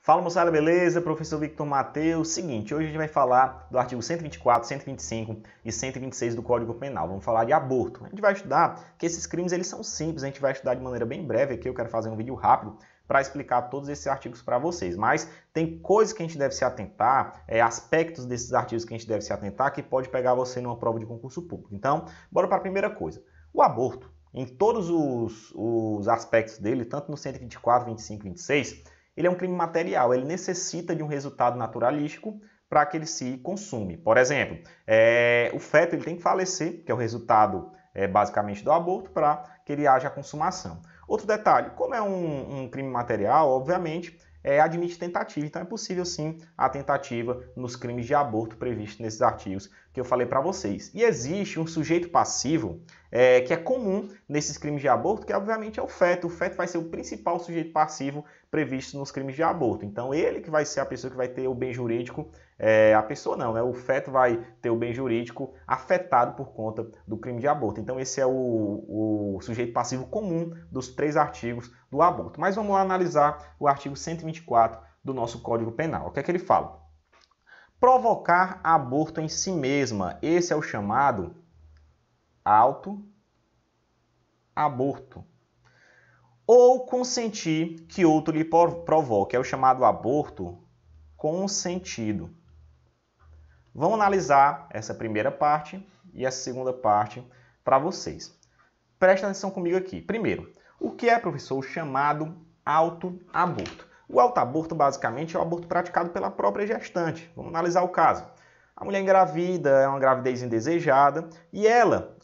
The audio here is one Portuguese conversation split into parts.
Fala moçada, beleza? Professor Victor Mateus. Seguinte, hoje a gente vai falar do artigo 124, 125 e 126 do Código Penal. Vamos falar de aborto. A gente vai estudar que esses crimes eles são simples, a gente vai estudar de maneira bem breve aqui. Eu quero fazer um vídeo rápido para explicar todos esses artigos para vocês. Mas tem coisas que a gente deve se atentar, aspectos desses artigos que a gente deve se atentar que pode pegar você numa prova de concurso público. Então, bora para a primeira coisa. O aborto, em todos os aspectos dele, tanto no 124, 25 e 26, ele é um crime material, ele necessita de um resultado naturalístico para que ele se consume. Por exemplo, o feto ele tem que falecer, que é o resultado basicamente do aborto, para que ele haja a consumação. Outro detalhe, como é um crime material, obviamente, admite tentativa, então é possível sim a tentativa nos crimes de aborto previstos nesses artigos que eu falei para vocês. E existe um sujeito passivo que é comum nesses crimes de aborto, que obviamente é o feto. O feto vai ser o principal sujeito passivo previsto nos crimes de aborto. Então ele que vai ser a pessoa que vai ter o bem jurídico, a pessoa não, né? O feto vai ter o bem jurídico afetado por conta do crime de aborto. Então esse é o sujeito passivo comum dos 3 artigos do aborto. Mas vamos lá analisar o artigo 124 do nosso Código Penal. O que é que ele fala? Provocar aborto em si mesma. Esse é o chamado autoaborto. Ou consentir que outro lhe provoque. É o chamado aborto consentido. Vamos analisar essa primeira parte e essa segunda parte para vocês. Presta atenção comigo aqui. Primeiro, o que é, professor, o chamado autoaborto? O autoaborto, basicamente, é o aborto praticado pela própria gestante. Vamos analisar o caso. A mulher engravida, é uma gravidez indesejada, e ela,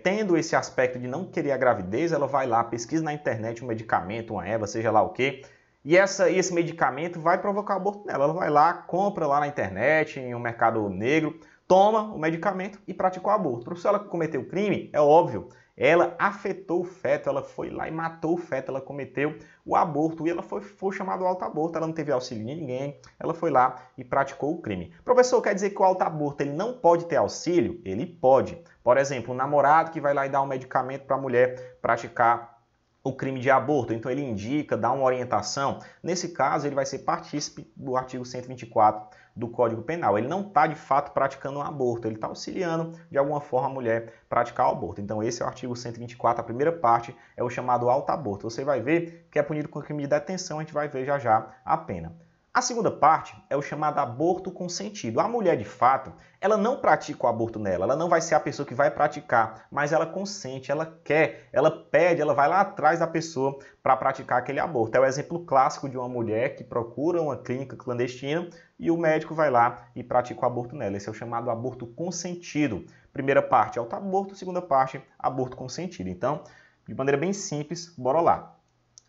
tendo esse aspecto de não querer a gravidez, ela vai lá, pesquisa na internet um medicamento, uma erva, seja lá o quê, e esse medicamento vai provocar aborto nela. Ela vai lá, compra lá na internet, em um mercado negro, toma o medicamento e pratica o aborto. Professor, ela cometeu o crime? É óbvio. Ela afetou o feto, ela foi lá e matou o feto, ela cometeu o aborto e ela foi chamada de autoaborto, ela não teve auxílio de ninguém, ela foi lá e praticou o crime. Professor, quer dizer que o autoaborto ele não pode ter auxílio? Ele pode. Por exemplo, um namorado que vai lá e dá um medicamento para a mulher praticar o crime de aborto, então ele indica, dá uma orientação. Nesse caso, ele vai ser partícipe do artigo 124 do Código Penal. Ele não está, de fato, praticando um aborto, ele está auxiliando, de alguma forma, a mulher praticar o aborto. Então, esse é o artigo 124, a primeira parte é o chamado autoaborto. Você vai ver que é punido com crime de detenção, a gente vai ver já já a pena. A segunda parte é o chamado aborto consentido. A mulher, de fato, ela não pratica o aborto nela, ela não vai ser a pessoa que vai praticar, mas ela consente, ela quer, ela pede, ela vai lá atrás da pessoa para praticar aquele aborto. É o exemplo clássico de uma mulher que procura uma clínica clandestina e o médico vai lá e pratica o aborto nela. Esse é o chamado aborto consentido. Primeira parte, autoaborto, segunda parte, aborto consentido. Então, de maneira bem simples, bora lá.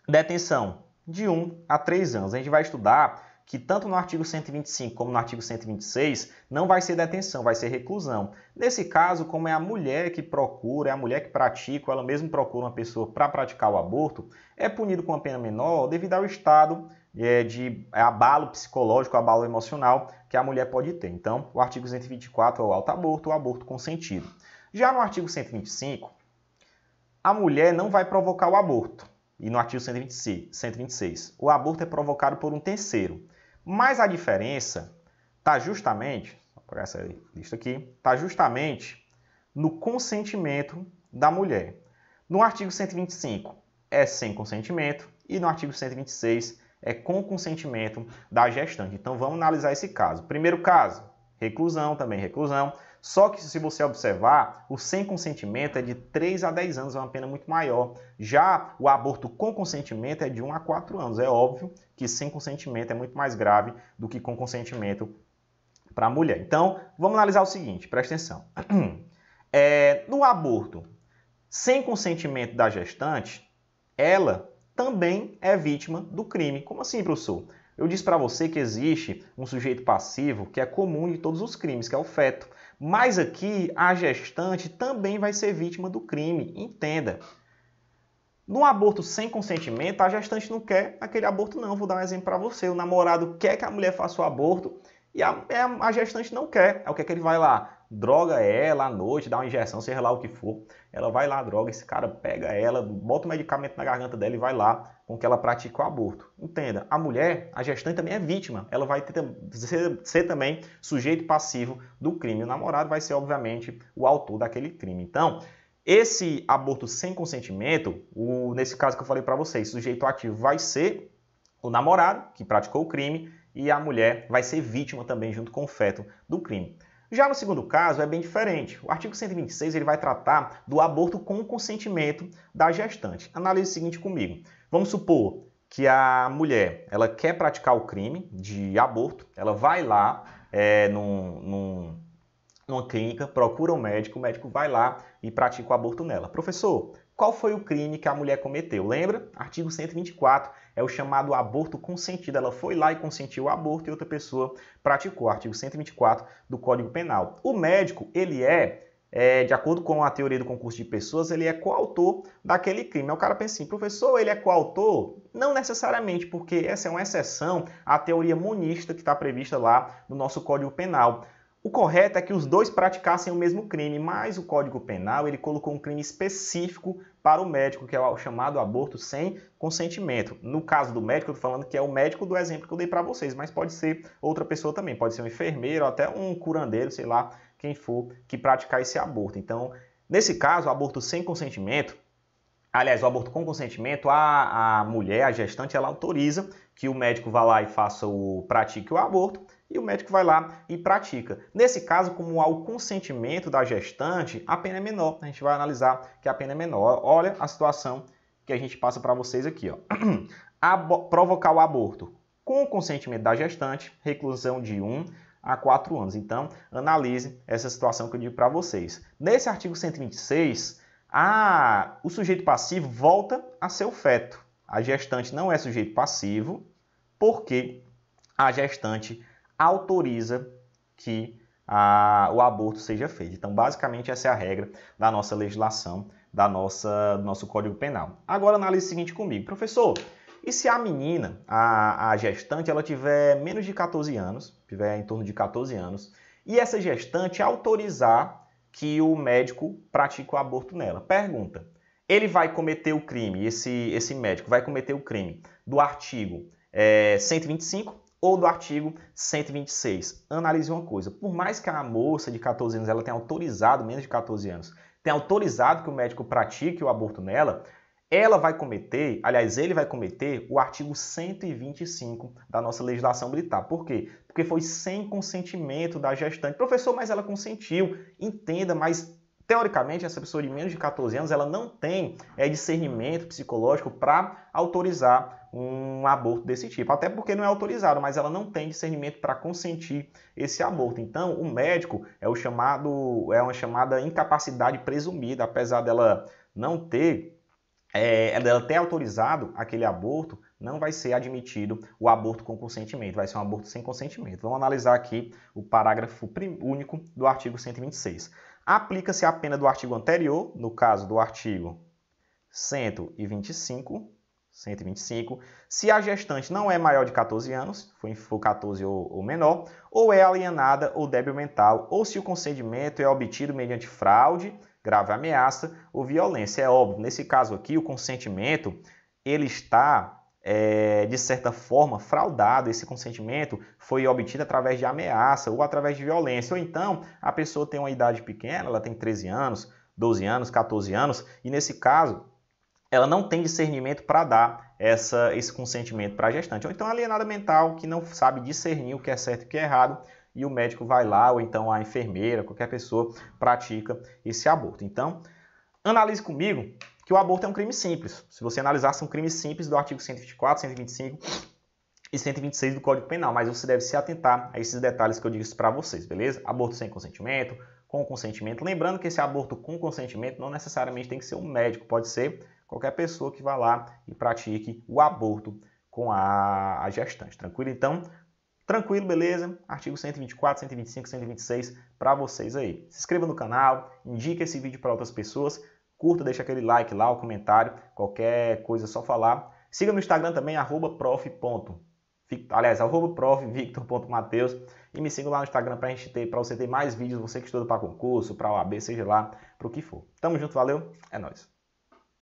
Detenção de 1 a 3 anos. A gente vai estudar que tanto no artigo 125 como no artigo 126 não vai ser detenção, vai ser reclusão. Nesse caso, como é a mulher que procura, é a mulher que pratica, ou ela mesma procura uma pessoa para praticar o aborto, é punido com uma pena menor devido ao estado de abalo psicológico, abalo emocional que a mulher pode ter. Então, o artigo 124 é o autoaborto, o aborto consentido. Já no artigo 125, a mulher não vai provocar o aborto. E no artigo 126, o aborto é provocado por um terceiro. Mas a diferença está justamente, vou pegar essa lista aqui, está justamente no consentimento da mulher. No artigo 125 é sem consentimento e no artigo 126 é com consentimento da gestante. Então vamos analisar esse caso. Primeiro caso, reclusão, também reclusão. Só que se você observar, o sem consentimento é de 3 a 10 anos, é uma pena muito maior. Já o aborto com consentimento é de 1 a 4 anos. É óbvio que sem consentimento é muito mais grave do que com consentimento para a mulher. Então, vamos analisar o seguinte, presta atenção. No aborto sem consentimento da gestante, ela também é vítima do crime. Como assim, professor? Eu disse para você que existe um sujeito passivo que é comum de todos os crimes, que é o feto. Mas aqui a gestante também vai ser vítima do crime, entenda. No aborto sem consentimento, a gestante não quer aquele aborto não. Vou dar um exemplo para você. O namorado quer que a mulher faça o aborto e a gestante não quer. É o que é que ele vai lá? droga ela à noite, dá uma injeção, seja lá o que for. Ela vai lá, droga, esse cara pega ela, bota o medicamento na garganta dela e vai lá com que ela pratique o aborto. Entenda, a mulher, a gestante também é vítima. Ela vai ser também sujeito passivo do crime. O namorado vai ser, obviamente, o autor daquele crime. Então, esse aborto sem consentimento, nesse caso que eu falei para vocês, sujeito ativo vai ser o namorado que praticou o crime e a mulher vai ser vítima também junto com o feto do crime. Já no segundo caso é bem diferente. O artigo 126 ele vai tratar do aborto com consentimento da gestante. Analise o seguinte comigo. Vamos supor que a mulher ela quer praticar o crime de aborto, ela vai lá numa clínica, procura um médico, o médico vai lá e pratica o aborto nela. Professor, qual foi o crime que a mulher cometeu? Lembra? Artigo 124 é o chamado aborto consentido. Ela foi lá e consentiu o aborto e outra pessoa praticou. Artigo 124 do Código Penal. O médico, ele de acordo com a teoria do concurso de pessoas, ele é coautor daquele crime. Aí o cara pensa assim, professor, ele é coautor? Não necessariamente, porque essa é uma exceção à teoria monista que está prevista lá no nosso Código Penal. O correto é que os dois praticassem o mesmo crime, mas o Código Penal ele colocou um crime específico para o médico, que é o chamado aborto sem consentimento. No caso do médico, eu estou falando que é o médico do exemplo que eu dei para vocês, mas pode ser outra pessoa também, pode ser um enfermeiro, até um curandeiro, sei lá, quem for, que praticar esse aborto. Então, nesse caso, o aborto sem consentimento, aliás, o aborto com consentimento, a mulher, a gestante, ela autoriza que o médico vá lá e pratique o aborto, e o médico vai lá e pratica. Nesse caso, como há o consentimento da gestante, a pena é menor. A gente vai analisar que a pena é menor. Olha a situação que a gente passa para vocês aqui. Ó. Provocar o aborto com o consentimento da gestante, reclusão de 1 a 4 anos. Então, analise essa situação que eu digo para vocês. Nesse artigo 126, o sujeito passivo volta a ser o feto. A gestante não é sujeito passivo, porque a gestante autoriza que o aborto seja feito. Então, basicamente, essa é a regra da nossa legislação, do nosso Código Penal. Agora, analise o seguinte comigo. Professor, e se a menina, a gestante, ela tiver menos de 14 anos, tiver em torno de 14 anos, e essa gestante autorizar que o médico pratique o aborto nela? Pergunta, ele vai cometer o crime, esse médico vai cometer o crime do artigo 125 ou do artigo 126. Analise uma coisa, por mais que a moça de 14 anos ela tenha autorizado, menos de 14 anos, tenha autorizado que o médico pratique o aborto nela, ele vai cometer o artigo 125 da nossa legislação militar. Por quê? Porque foi sem consentimento da gestante. Professor, mas ela consentiu. Entenda, mas teoricamente essa pessoa de menos de 14 anos ela não tem discernimento psicológico para autorizar um aborto desse tipo. Até porque não é autorizado, mas ela não tem discernimento para consentir esse aborto. Então, o médico é uma chamada incapacidade presumida, apesar dela não ter ela ter autorizado aquele aborto, não vai ser admitido o aborto com consentimento, vai ser um aborto sem consentimento. Vamos analisar aqui o parágrafo único do artigo 126. Aplica-se a pena do artigo anterior, no caso do artigo 125, se a gestante não é maior de 14 anos, for 14 ou menor, ou é alienada ou débil mental, ou se o consentimento é obtido mediante fraude, grave ameaça ou violência. É óbvio, nesse caso aqui, o consentimento ele está, de certa forma, fraudado. Esse consentimento foi obtido através de ameaça ou através de violência. Ou então, a pessoa tem uma idade pequena, ela tem 13 anos, 12 anos, 14 anos, e nesse caso, ela não tem discernimento para dar esse consentimento para a gestante. Ou então, alienada mental, que não sabe discernir o que é certo e o que é errado, e o médico vai lá, ou então a enfermeira, qualquer pessoa, pratica esse aborto. Então, analise comigo que o aborto é um crime simples. Se você analisar, são crimes simples do artigo 124, 125 e 126 do Código Penal, mas você deve se atentar a esses detalhes que eu disse para vocês, beleza? Aborto sem consentimento, com consentimento. Lembrando que esse aborto com consentimento não necessariamente tem que ser um médico, pode ser qualquer pessoa que vá lá e pratique o aborto com a gestante. Tranquilo? Então, tranquilo, beleza? Artigo 124, 125, 126 para vocês aí. Se inscreva no canal, indique esse vídeo para outras pessoas, curta, deixa aquele like lá, o comentário, qualquer coisa é só falar. Siga no Instagram também, @prof.victor.mateus, E me siga lá no Instagram para você ter mais vídeos, você que estuda para concurso, para OAB, seja lá, para o que for. Tamo junto, valeu, é nóis.